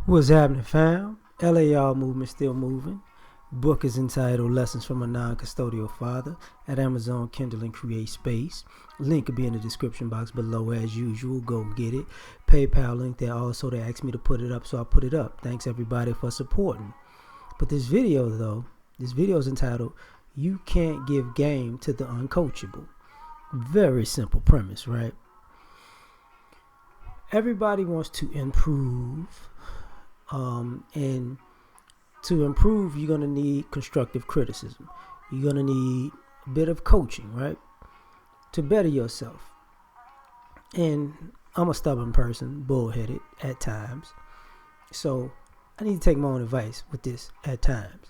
What's happening, fam? L.A.R movement still moving. Book is entitled Lessons from a Non-Custodial Father at Amazon, Kindle, and Create Space. Link will be in the description box below as usual. Go get it. PayPal link there also. They asked me to put it up, so I put it up. Thanks everybody for supporting. But this video is entitled You Can't Give Game to the Uncoachable. Very simple premise, right? Everybody wants to improve. And to improve, you're going to need constructive criticism. You're going to need a bit of coaching, right? To better yourself. And I'm a stubborn person, bullheaded at times. So I need to take my own advice with this at times.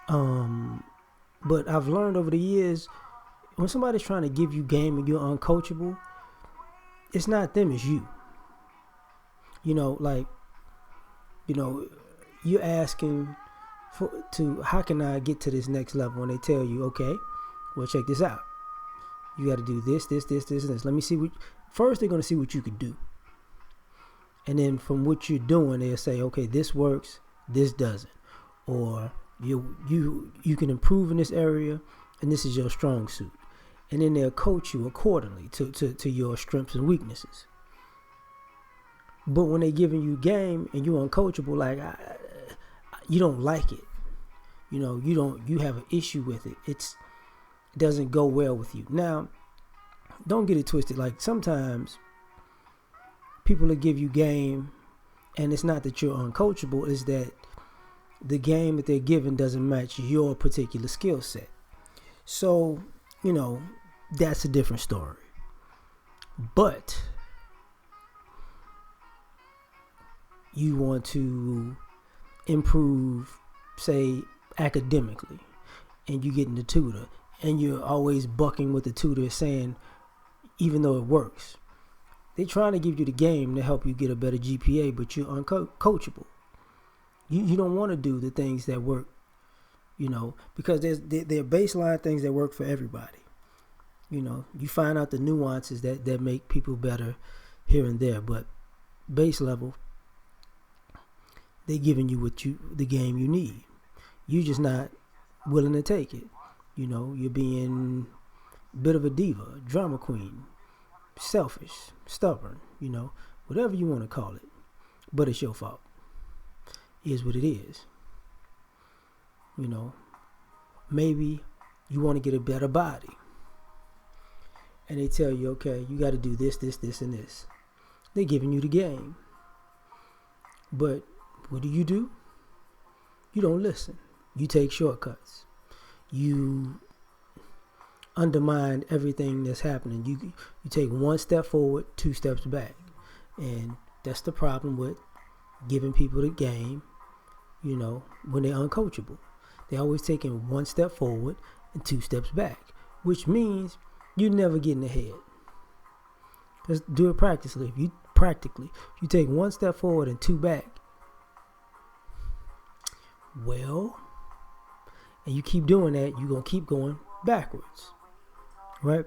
But I've learned over the years, when somebody's trying to give you game and you're uncoachable, it's not them, it's you. You're asking how can I get to this next level? And they tell you, okay, well, check this out. You got to do this, and this. Let me see first they're going to see what you could do. And then from what you're doing, they'll say, okay, this works, this doesn't. Or you can improve in this area, and this is your strong suit. And then they'll coach you accordingly to your strengths and weaknesses. But when they're giving you game and you're uncoachable, you don't like it. You have an issue with it. It doesn't go well with you. Now, don't get it twisted. Like sometimes people will give you game and it's not that you're uncoachable, it's that the game that they're giving doesn't match your particular skill set. So, that's a different story. But you want to improve, say, academically, and you get in the tutor, and you're always bucking with the tutor saying, even though it works, they're trying to give you the game to help you get a better GPA, but you're uncoachable. You don't want to do the things that work, because there are baseline things that work for everybody. You find out the nuances that make people better here and there, but base level, they're giving you the game you need. You're just not willing to take it. You're being a bit of a diva, drama queen, selfish, stubborn, whatever you want to call it. But it's your fault. It is what it is. Maybe you want to get a better body. And they tell you, okay, you got to do this, and this. They're giving you the game. But what do? You don't listen. You take shortcuts. You undermine everything that's happening. You take one step forward, two steps back. And that's the problem with giving people the game, when they're uncoachable. They're always taking one step forward and two steps back, which means you're never getting ahead. Let's do it practically. If you take one step forward and two back, and you keep doing that, you're going to keep going backwards, right?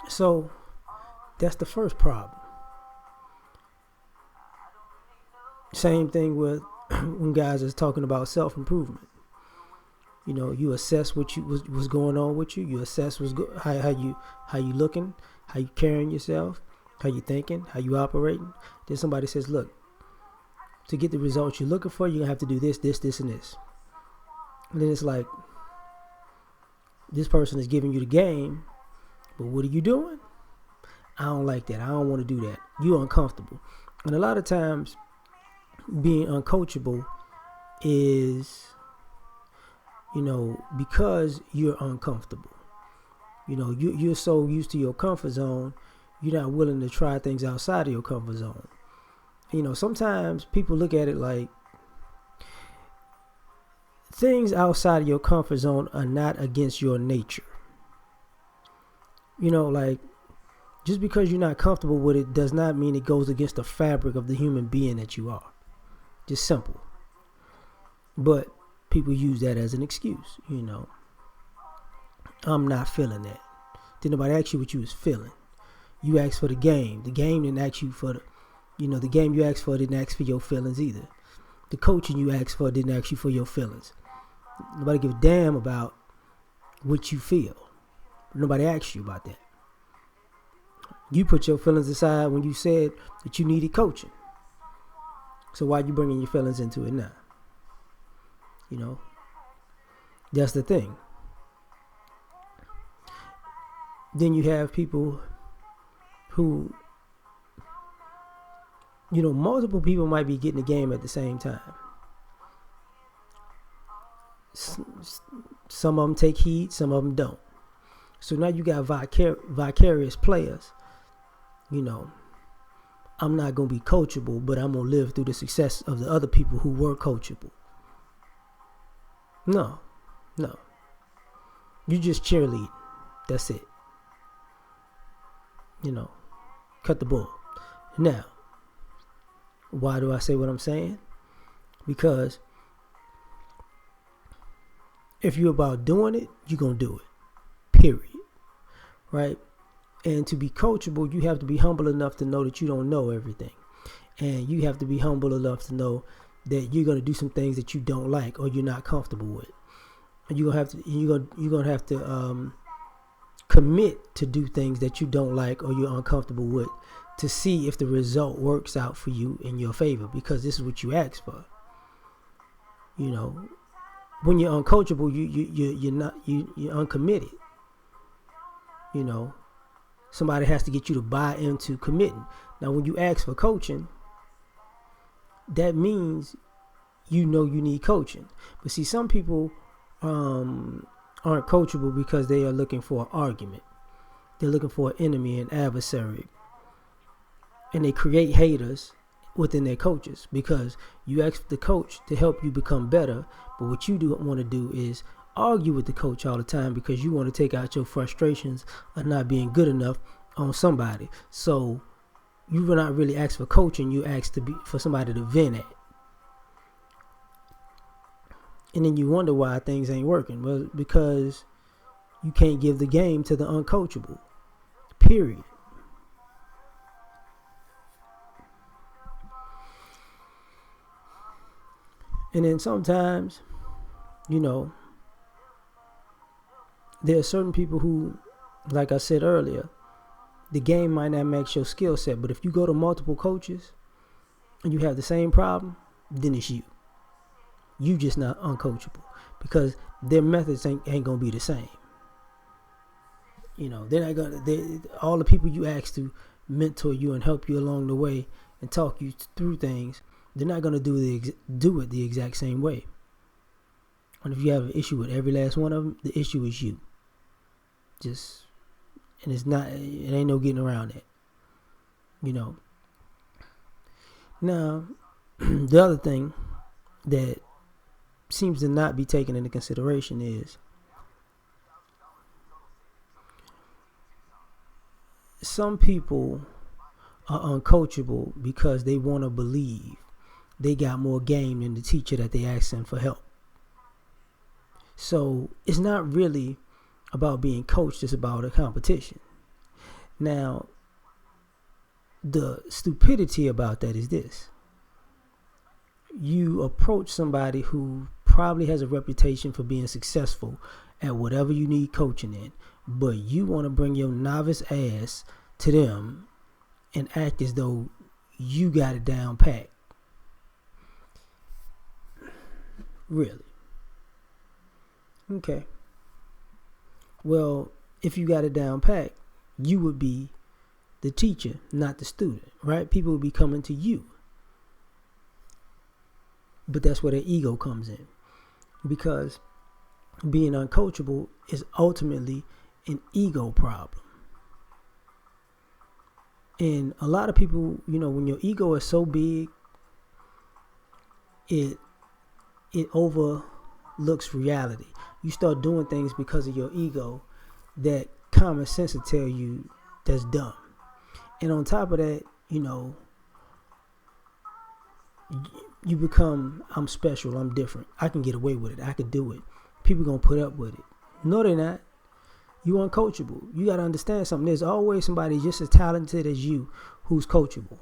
So that's the first problem. Same thing with when guys is talking about self-improvement. You assess what's going on with you. You assess how you looking, how you carrying yourself, how you thinking, how you operating. Then somebody says, look, to get the results you're looking for, you're going to have to do this, and this. And then it's like, this person is giving you the game, but what are you doing? I don't like that. I don't want to do that. You're uncomfortable. And a lot of times, being uncoachable is, because you're uncomfortable. You're so used to your comfort zone, you're not willing to try things outside of your comfort zone. Sometimes people look at it like things outside of your comfort zone are not against your nature. Just because you're not comfortable with it does not mean it goes against the fabric of the human being that you are. Just simple. But people use that as an excuse, I'm not feeling that. Did nobody ask you what you was feeling? You asked for the game. The game didn't ask you for The game you asked for didn't ask for your feelings either. The coaching you asked for didn't ask you for your feelings. Nobody give a damn about what you feel. Nobody asked you about that. You put your feelings aside when you said that you needed coaching. So why are you bringing your feelings into it now? That's the thing. Then you have people who, multiple people might be getting the game at the same time. Some of them take heed, some of them don't. So now you got vicarious players. I'm not going to be coachable, but I'm going to live through the success of the other people who were coachable. No. You just cheerlead. That's it. Cut the bull. Now, why do I say what I'm saying? Because if you're about doing it, you're going to do it. Period. Right? And to be coachable, you have to be humble enough to know that you don't know everything. And you have to be humble enough to know that you're going to do some things that you don't like or you're not comfortable with. And you're going to have to commit to do things that you don't like or you're uncomfortable with to see if the result works out for you in your favor, because this is what you asked for. When you're uncoachable, you're uncommitted. Somebody has to get you to buy into committing. Now, when you ask for coaching, that means you need coaching. But see, some people aren't coachable because they are looking for an argument. They're looking for an enemy, an adversary. And they create haters within their coaches because you ask the coach to help you become better. But what you don't want to do is argue with the coach all the time because you want to take out your frustrations of not being good enough on somebody. So you will not really ask for coaching. You ask for somebody to vent at. And then you wonder why things ain't working. Well, because you can't give the game to the uncoachable. Period. And then sometimes, there are certain people who, like I said earlier, the game might not match your skill set. But if you go to multiple coaches and you have the same problem, then it's you. You just not uncoachable because their methods ain't gonna be the same. They're not gonna. All the people you ask to mentor you and help you along the way and talk you through things, they're not gonna do it the exact same way. And if you have an issue with every last one of them, the issue is you. And it ain't no getting around it. Now, the other thing that seems to not be taken into consideration is some people are uncoachable because they want to believe they got more game than the teacher that they asking for help. So it's not really about being coached, it's about a competition. Now, the stupidity about that is this. You approach somebody who probably has a reputation for being successful at whatever you need coaching in, but you want to bring your novice ass to them and act as though you got it down pat. Really? Okay. Well, if you got it down pat, you would be the teacher, not the student, right? People would be coming to you. But that's where their ego comes in. Because being uncoachable is ultimately an ego problem. And a lot of people, when your ego is so big, it overlooks reality. You start doing things because of your ego that common sense will tell you that's dumb. And on top of that, you become, I'm special, I'm different. I can get away with it. I can do it. People going to put up with it. No, they're not. You uncoachable. You got to understand something. There's always somebody just as talented as you who's coachable.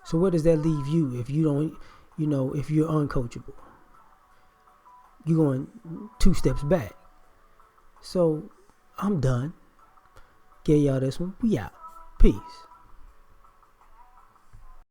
So where does that leave you if you don't, if you're uncoachable? You're going 2 steps back. So I'm done. Get y'all this one. We out. Peace.